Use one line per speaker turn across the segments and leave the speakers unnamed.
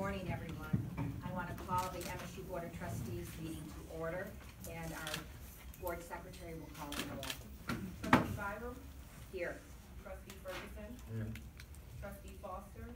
morning, everyone. I want to call the MSU Board of Trustees meeting to order, and our board secretary will call the roll.
Trustee Byram?
Here.
Trustee Ferguson?
Here.
Trustee Foster?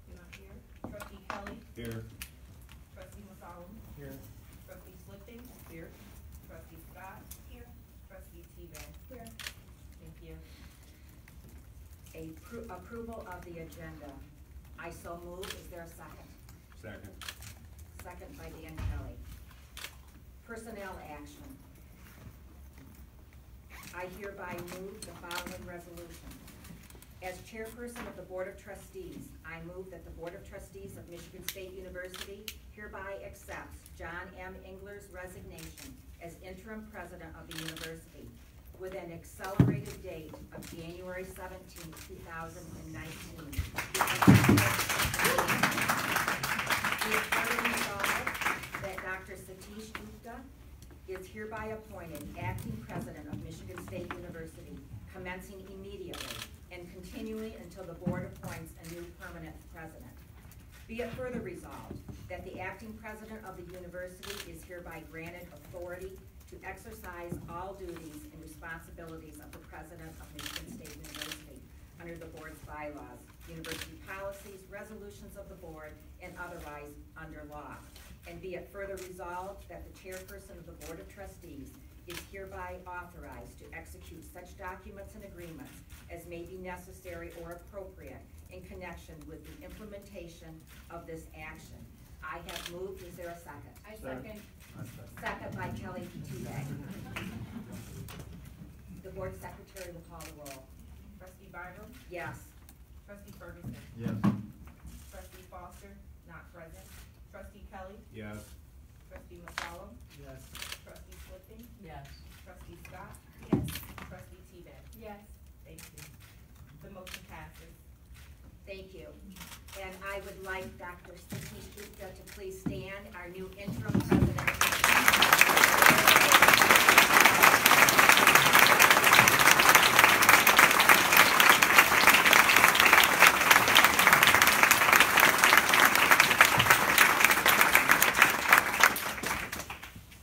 You're not here. Trustee Kelly?
Here.
Trustee Masalim?
Here.
Trustee Slipping? Here. Trustee Scott? Here. Trustee Teevan?
Here.
Thank you.
Approval of the agenda. I so move. Is there a second?
Second.
Second by Dan Kelly. Personnel action. I hereby move the following resolution. As chairperson of the Board of Trustees, I move that the Board of Trustees of Michigan State University hereby accepts John M. Engler's resignation as interim president of the university with an accelerated date of January 17, 2019. Be it further resolved that Dr. Satish Gupta is hereby appointed acting president of Michigan State University, commencing immediately and continuing until the board appoints a new permanent president. Be it further resolved that the acting president of the university is hereby granted authority to exercise all duties and responsibilities of the president of Michigan State University under the board's bylaws, university policies, resolutions of the board, and otherwise under law. And be it further resolved that the chairperson of the Board of Trustees is hereby authorized to execute such documents and agreements as may be necessary or appropriate in connection with the implementation of this action. I have moved. Is there a second?
I second.
Second by Kelly Teevan. The board secretary will call the roll.
Trustee Byram?
Yes.
Trustee Ferguson?
Yes.
Trustee Foster? Not present. Trustee Kelly?
Yes.
Trustee Masalim?
Yes.
Trustee Slipping?
Yes.
Trustee Scott?
Yes.
Trustee Teevan?
Yes.
Thank you. The motion passes.
Thank you. And I would like Dr. Satish Gupta to please stand, our new interim president.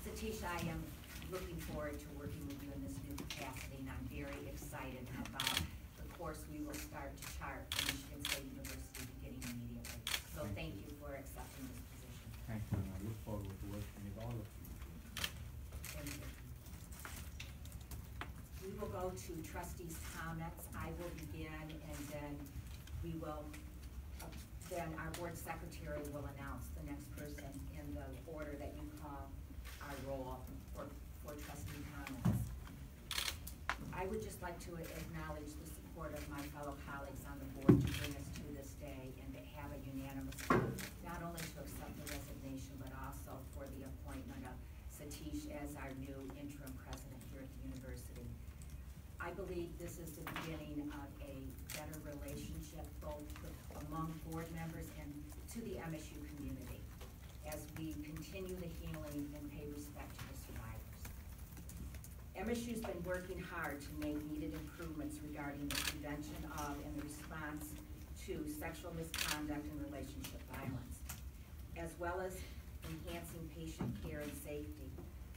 Satish, I am looking forward to working with you in this new capacity, and I'm very excited about the course we will start to chart at Michigan State University beginning immediately. So thank you for accepting this position.
Thank you, and I look forward to working with all of you.
Thank you. We will go to trustees' comments. I will begin, and then we will, then our board secretary will announce the next person in the order that you call our roll for trustee comments. I would just like to acknowledge the support of my fellow colleagues on the board to bring us to this day and to have a unanimous vote, not only to accept the resignation, but also for the appointment of Satish as our new interim president here at the university. I believe this is the beginning of a better relationship both among board members and to the MSU community as we continue the healing and pay respect to the survivors. MSU's been working hard to make needed improvements regarding the prevention of and the response to sexual misconduct and relationship violence, as well as enhancing patient care and safety.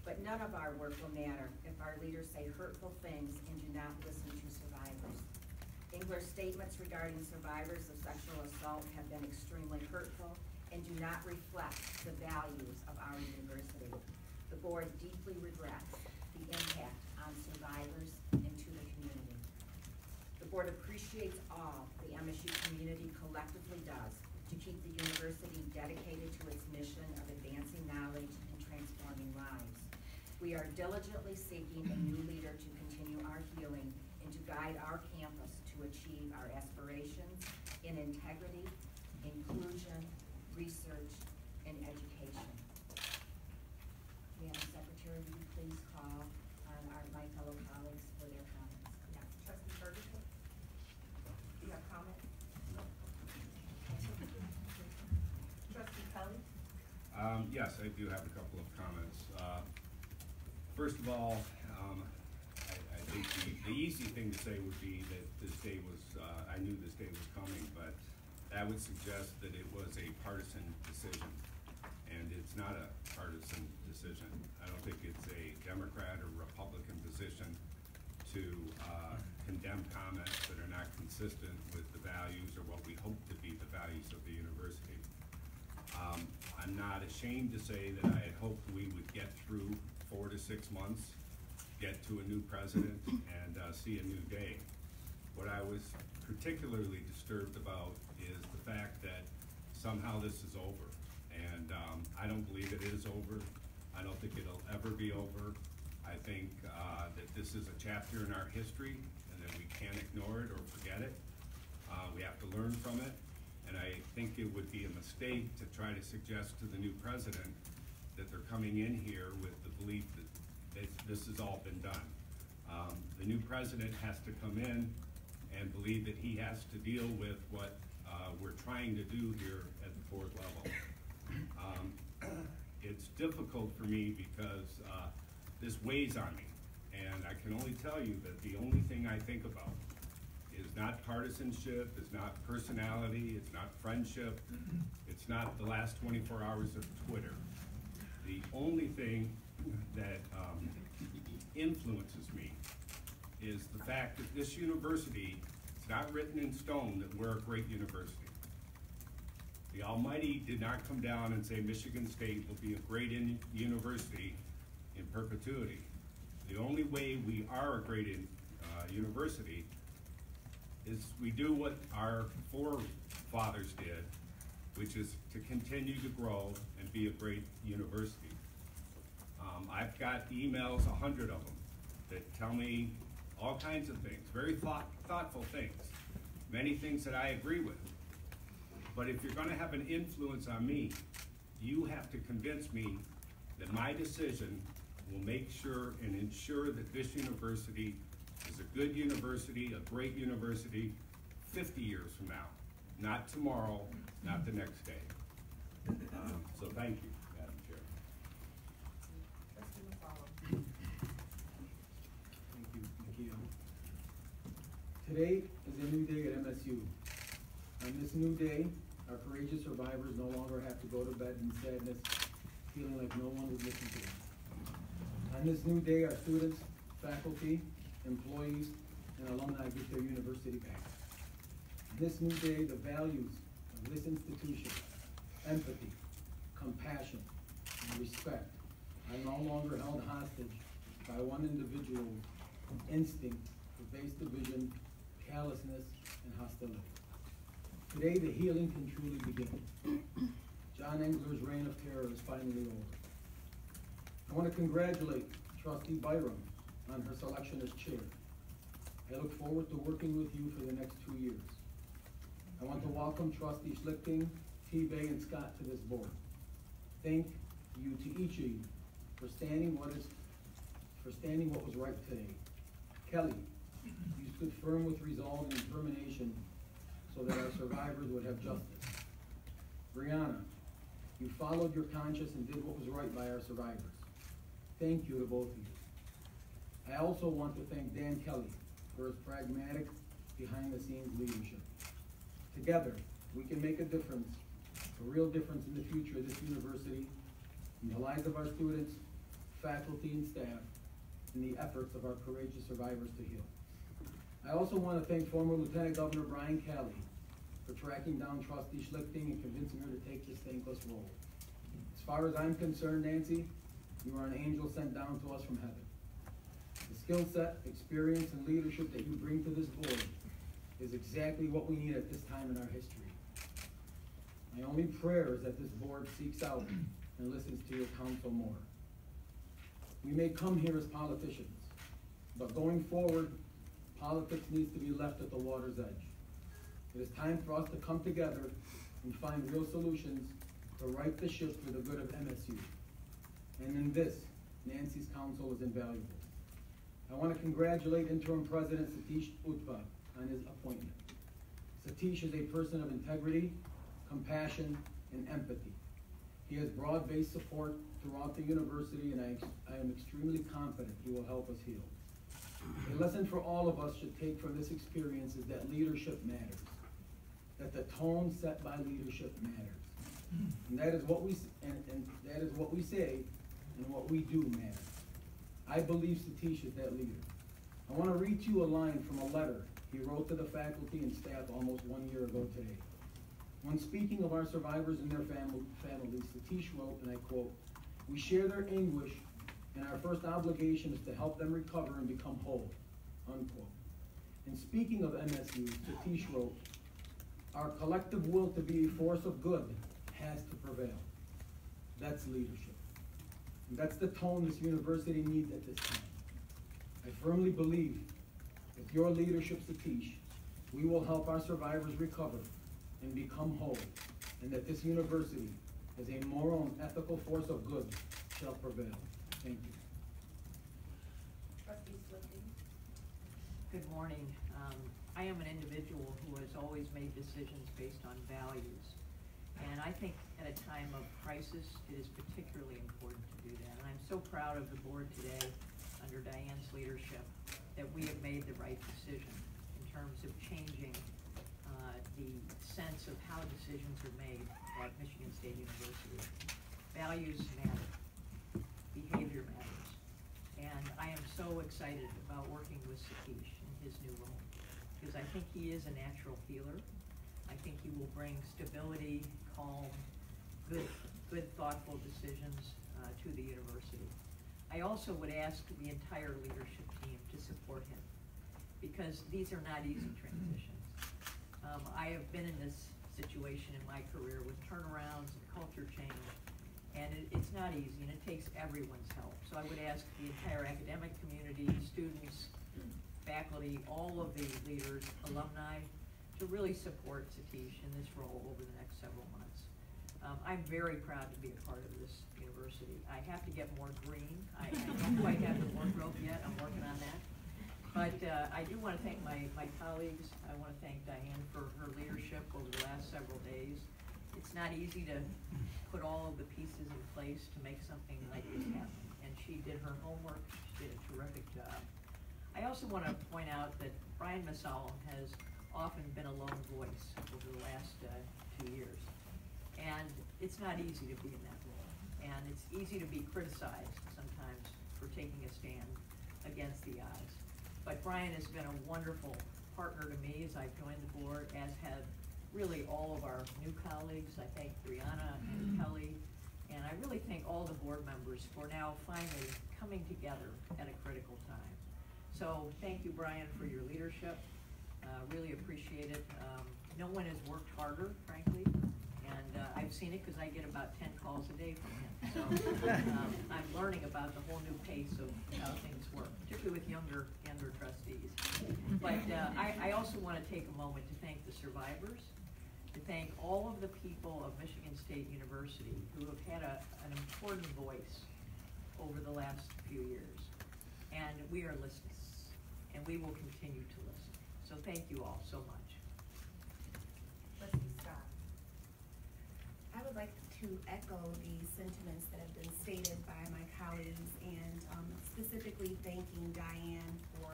But none of our work will matter if our leaders say hurtful things and do not listen to survivors. Engler's statements regarding survivors of sexual assault have been extremely hurtful and do not reflect the values of our university. The board deeply regrets the impact on survivors and to the community. The board appreciates all the MSU community collectively does to keep the university dedicated to its mission of advancing knowledge and transforming lives. We are diligently seeking a new leader to continue our healing and to guide our campus to achieve our aspirations in integrity, inclusion, research, and education. Madam Secretary, would you please call on my fellow colleagues for their comments?
Yes. Trustee Ferguson? Do you have comments? Trustee Kelly?
Yes, I do have a couple of comments. First of all, I think the easy thing to say would be that this day was, I knew this day was coming, but that would suggest that it was a partisan decision. And it's not a partisan decision. I don't think it's a Democrat or Republican position to condemn comments that are not consistent with the values or what we hope to be the values of the university. I'm not ashamed to say that I had hoped we would get through 4 to 6 months, get to a new president, and see a new day. What I was particularly disturbed about is the fact that somehow this is over. And I don't believe it is over. I don't think it'll ever be over. I think that this is a chapter in our history and that we can't ignore it or forget it. We have to learn from it. And I think it would be a mistake to try to suggest to the new president that they're coming in here with the belief that this has all been done. The new president has to come in and believe that he has to deal with what we're trying to do here at the 4th level. It's difficult for me because this weighs on me, and I can only tell you that the only thing I think about is not partisanship, is not personality, it's not friendship, it's not the last 24 hours of Twitter. The only thing that influences me is the fact that this university, it's not written in stone that we're a great university. The Almighty did not come down and say Michigan State will be a great university in perpetuity. The only way we are a great university is we do what our forefathers did, which is to continue to grow and be a great university. I've got emails, 100 of them, that tell me all kinds of things, very thoughtful things, many things that I agree with. But if you're gonna have an influence on me, you have to convince me that my decision will make sure and ensure that this university is a good university, a great university, 50 years from now, not tomorrow, not the next day. So thank you, Madam Chair.
Trustee McFarland.
Thank you, Nakia. Today is a new day at MSU. On this new day, our courageous survivors no longer have to go to bed in sadness, feeling like no one would listen to them. On this new day, our students, faculty, employees, and alumni get their university back. On this new day, the values of this institution, empathy, compassion, and respect, are no longer held hostage by one individual's instinct for base division, callousness, and hostility. Today, the healing can truly begin. John Engler's reign of terror is finally over. I want to congratulate Trustee Byram on her selection as chair. I look forward to working with you for the next 2 years. I want to welcome Trustee Schlichting, T-Bay, and Scott to this board. Thank you to each of you for standing what was right today. Kelly, you stood firm with resolve and determination so that our survivors would have justice. Brianna, you followed your conscience and did what was right by our survivors. Thank you to both of you. I also want to thank Dan Kelly for his pragmatic, behind-the-scenes leadership. Together, we can make a difference, a real difference in the future of this university, in the lives of our students, faculty, and staff, and the efforts of our courageous survivors to heal. I also want to thank former Lieutenant Governor Brian Calley for tracking down Trustee Schlichting and convincing her to take this thankless role. As far as I'm concerned, Nancy, you are an angel sent down to us from heaven. The skill set, experience, and leadership that you bring to this board is exactly what we need at this time in our history. My only prayer is that this board seeks out and listens to your counsel more. We may come here as politicians, but going forward, politics needs to be left at the water's edge. It is time for us to come together and find real solutions to right the ship for the good of MSU. And in this, Nancy's counsel is invaluable. I want to congratulate Interim President Satish Utva on his appointment. Satish is a person of integrity, compassion, and empathy. He has broad-based support throughout the university, and I am extremely confident he will help us heal. A lesson for all of us should take from this experience is that leadership matters. that the tone set by leadership matters. And that is what we that is what we say and what we do matters. I believe Satish is that leader. I want to read you a line from a letter he wrote to the faculty and staff almost 1 year ago today. When speaking of our survivors and their families, Satish wrote, and I quote, "We share their anguish, and our first obligation is to help them recover and become whole," unquote. And speaking of MSU, Satish wrote, "Our collective will to be a force of good has to prevail." That's leadership. And that's the tone this university needs at this time. I firmly believe with your leadership, Satish, we will help our survivors recover and become whole, and that this university, as a moral and ethical force of good, shall prevail. Thank you.
Trustee Slippy.
Good morning. I am an individual who has always made decisions based on values. And I think at a time of crisis, it is particularly important to do that. And I'm so proud of the board today, under Diane's leadership, that we have made the right decision in terms of changing the sense of how decisions are made at Michigan State University. Values matter. Behavior matters. And I am so excited about working with Satish in his new role, because I think he is a natural healer. I think he will bring stability, calm, good thoughtful decisions to the university. I also would ask the entire leadership team to support him, because these are not easy transitions. I have been in this situation in my career with turnarounds and culture change, and it's not easy, and it takes everyone's help. So I would ask the entire academic community, students, faculty, all of the leaders, alumni, to really support Satish in this role over the next several months. I'm very proud to be a part of this university. I have to get more green. I don't quite have the wardrobe yet. I'm working on that. But I do want to thank my colleagues. I want to thank Diane for her leadership over the last several days. It's not easy to put all of the pieces in place to make something like this happen. And she did her homework. She did a terrific job. I also want to point out that Brian Massal has often been a lone voice over the last 2 years. And it's not easy to be in that role. And it's easy to be criticized sometimes for taking a stand against the odds. But Brian has been a wonderful partner to me as I've joined the board, as have really all of our new colleagues. I thank Brianna and Kelly, and I really thank all the board members for now finally coming together at a critical time. So thank you, Brian, for your leadership. Really appreciate it. No one has worked harder, frankly, and I've seen it because I get about 10 calls a day from him. So I'm learning about the whole new pace of how things work, particularly with younger trustees. But I also want to take a moment to thank the survivors, to thank all of the people of Michigan State University who have had an important voice over the last few years. And we are listening, and we will continue to listen. So thank you all so much.
Trustee Scott.
I would like to echo the sentiments that have been stated by my colleagues, and specifically thanking Diane for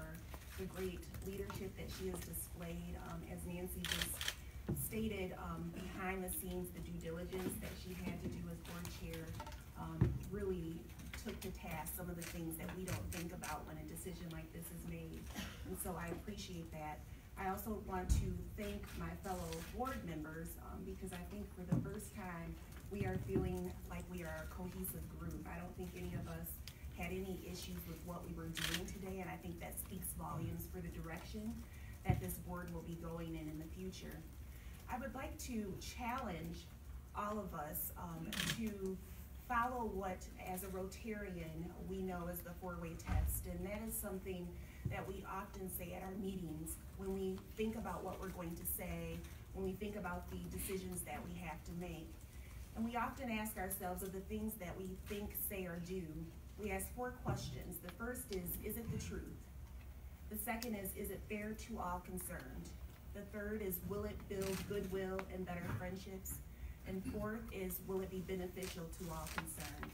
the great leadership that she has displayed. As Nancy just stated, behind the scenes, the due diligence that she had to do as board chair really took to task some of the things that we don't think about when a decision like this is made. And so I appreciate that. I also want to thank my fellow board members because I think for the first time we are feeling like we are a cohesive group. I don't think any of us had any issues with what we were doing today, and I think that speaks volumes for the direction that this board will be going in the future. I would like to challenge all of us to follow what, as a Rotarian, we know as the four-way test, and that is something that we often say at our meetings when we think about what we're going to say, when we think about the decisions that we have to make. And we often ask ourselves of the things that we think, say, or do, we ask 4 questions. The first is it the truth? The second is it fair to all concerned? The third is, will it build goodwill and better friendships? And fourth is, will it be beneficial to all concerned?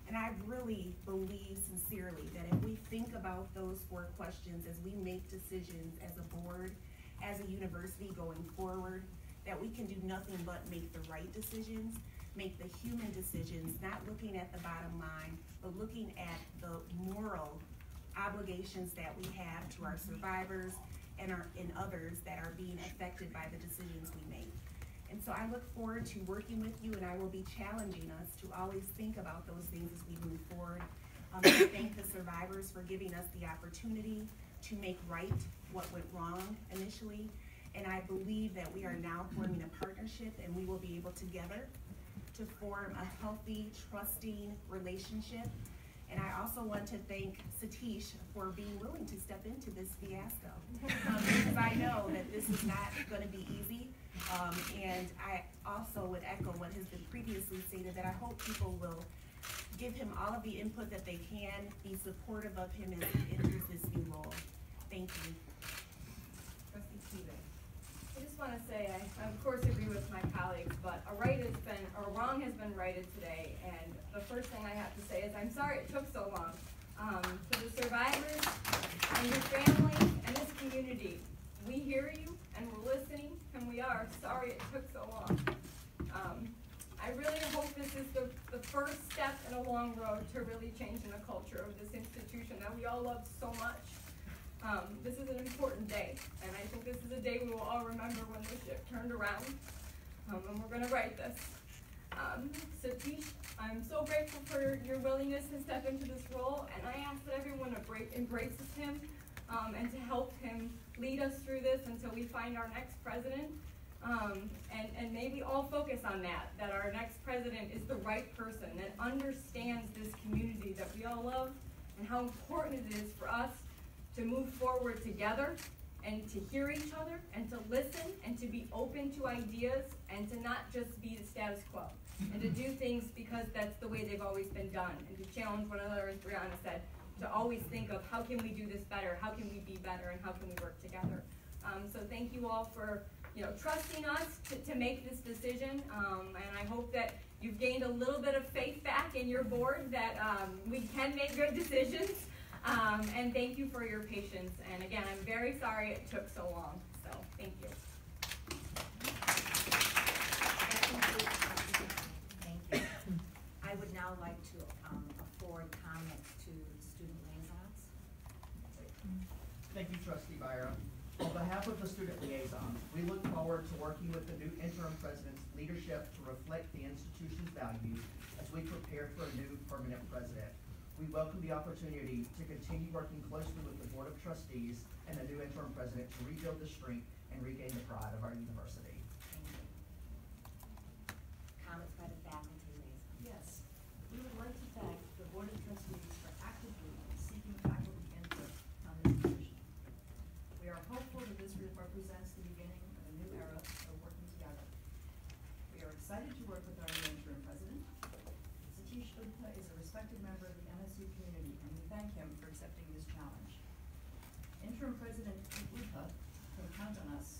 And I really believe sincerely that if we think about those 4 questions as we make decisions as a board, as a university going forward, that we can do nothing but make the right decisions, make the human decisions, not looking at the bottom line, but looking at the moral obligations that we have to our survivors and others that are being affected by the decisions we make. And so I look forward to working with you, and I will be challenging us to always think about those things as we move forward. I thank the survivors for giving us the opportunity to make right what went wrong initially. And I believe that we are now forming a partnership, and we will be able together to form a healthy, trusting relationship. And I also want to thank Satish for being willing to step into this fiasco. Because I know that this is not going to be easy. And I also would echo what has been previously stated, that I hope people will give him all of the input that they can, be supportive of him as he enters this new role. Thank you.
Trustee Keeling.
I just want to say, I of course agree with my colleagues, but a wrong has been righted today, and the first thing I have to say is I'm sorry it took so long. To the survivors and your family and this community, we hear you and we're listening, and we are sorry it took so long. I really hope this is the first step in a long road to really changing the culture of this institution that we all love so much. This is an important day, and I think this is a day we will all remember when the ship turned around, and we're going to write this. Satish, I'm so grateful for your willingness to step into this role, and I ask that everyone embraces him and to help him lead us through this until we find our next president. And maybe all focus on that our next president is the right person that understands this community that we all love and how important it is for us to move forward together and to hear each other and to listen and to be open to ideas and to not just be the status quo and to do things because that's the way they've always been done, and to challenge one another, as Brianna said, to always think of how can we do this better, how can we be better, and how can we work together. So thank you all for trusting us to make this decision, and I hope that you've gained a little bit of faith back in your board that we can make good decisions, and thank you for your patience. And again, I'm very sorry it took so long, so thank you.
Thank you. I would now like to afford comments to student liaisons.
Thank you, Trustee Byra. On behalf of the student liaisons, we look forward to working with the new interim president's leadership to reflect the institution's values as we prepare for a new permanent president. We welcome the opportunity to continue working closely with the Board of Trustees and the new interim president to rebuild the strength and regain the pride of our university.
Thank you. Comments by the faculty liaison.
Yes, we would like to thank the Board of Trustees for actively seeking faculty input on this decision. We are hopeful that this represents the beginning of a new era of working together. We are excited to work with our new interim president. Satish Gupta is a respected member of the MSU community, and we thank him for accepting this challenge. Interim President Gupta can count on us